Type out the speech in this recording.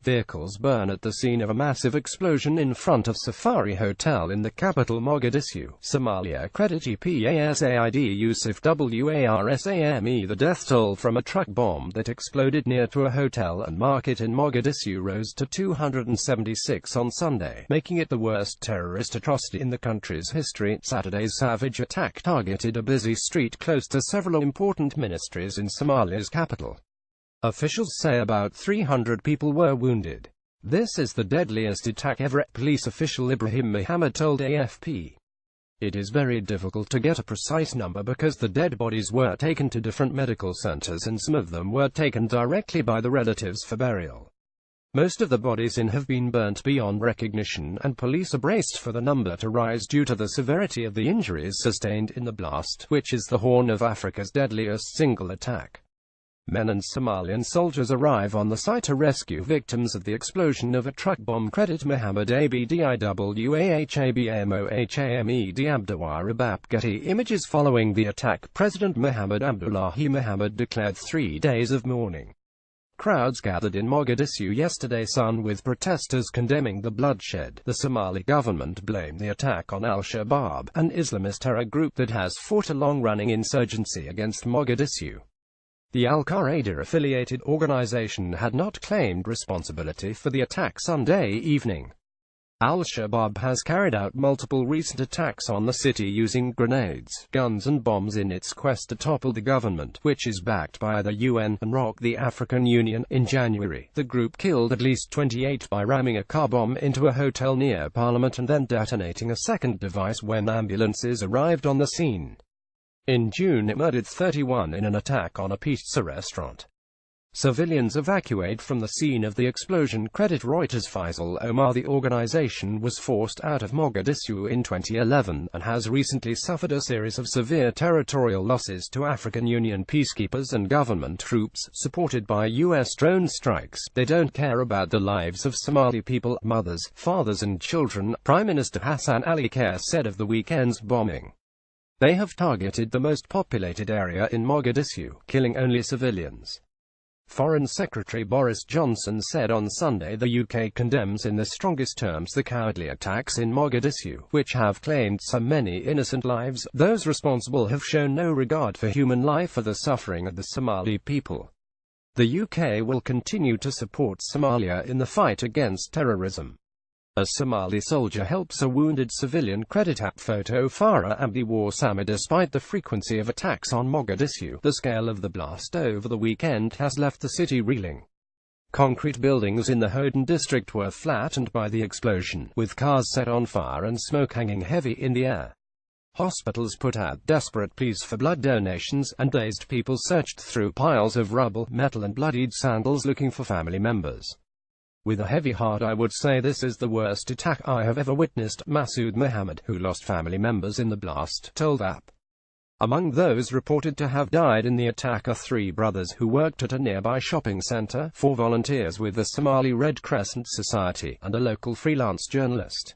Vehicles burn at the scene of a massive explosion in front of Safari Hotel in the capital Mogadishu, Somalia. Credit EPASAID Yusuf WARSAME. The death toll from a truck bomb that exploded near to a hotel and market in Mogadishu rose to 276 on Sunday, making it the worst terrorist atrocity in the country's history. Saturday's savage attack targeted a busy street close to several important ministries in Somalia's capital. Officials say about 300 people were wounded. This is the deadliest attack ever, police official Ibrahim Mohammed told AFP. It is very difficult to get a precise number because the dead bodies were taken to different medical centers and some of them were taken directly by the relatives for burial. Most of the bodies have been burnt beyond recognition, and police are braced for the number to rise due to the severity of the injuries sustained in the blast, which is the Horn of Africa's deadliest single attack. Men and Somalian soldiers arrive on the site to rescue victims of the explosion of a truck bomb. Credit Mohammed Abdiwahabmohame Abdawar Getty Images. Following the attack, President Mohammed Abdullahi Mohammed declared 3 days of mourning. Crowds gathered in Mogadishu yesterday with protesters condemning the bloodshed. The Somali government blamed the attack on Al-Shabaab, an Islamist terror group that has fought a long-running insurgency against Mogadishu. The Al-Qaeda-affiliated organization had not claimed responsibility for the attack Sunday evening. Al-Shabaab has carried out multiple recent attacks on the city using grenades, guns and bombs in its quest to topple the government, which is backed by the UN and the African Union. In January, the group killed at least 28 by ramming a car bomb into a hotel near Parliament and then detonating a second device when ambulances arrived on the scene. In June it murdered 31 in an attack on a pizza restaurant. Civilians evacuated from the scene of the explosion. Credit Reuters. Faisal Omar. The organization was forced out of Mogadishu in 2011, and has recently suffered a series of severe territorial losses to African Union peacekeepers and government troops, supported by U.S. drone strikes. They don't care about the lives of Somali people, mothers, fathers and children, Prime Minister Hassan Ali Khair said of the weekend's bombing. They have targeted the most populated area in Mogadishu, killing only civilians. Foreign Secretary Boris Johnson said on Sunday the UK condemns in the strongest terms the cowardly attacks in Mogadishu, which have claimed so many innocent lives. Those responsible have shown no regard for human life or the suffering of the Somali people. The UK will continue to support Somalia in the fight against terrorism. A Somali soldier helps a wounded civilian. Credit app photo Farah Abdi Warsame. Despite the frequency of attacks on Mogadishu, the scale of the blast over the weekend has left the city reeling. Concrete buildings in the Hoden district were flattened by the explosion, with cars set on fire and smoke hanging heavy in the air. Hospitals put out desperate pleas for blood donations, and dazed people searched through piles of rubble, metal and bloodied sandals looking for family members. With a heavy heart I would say this is the worst attack I have ever witnessed, Masood Mohammed, who lost family members in the blast, told AP. Among those reported to have died in the attack are 3 brothers who worked at a nearby shopping center, 4 volunteers with the Somali Red Crescent Society, and a local freelance journalist.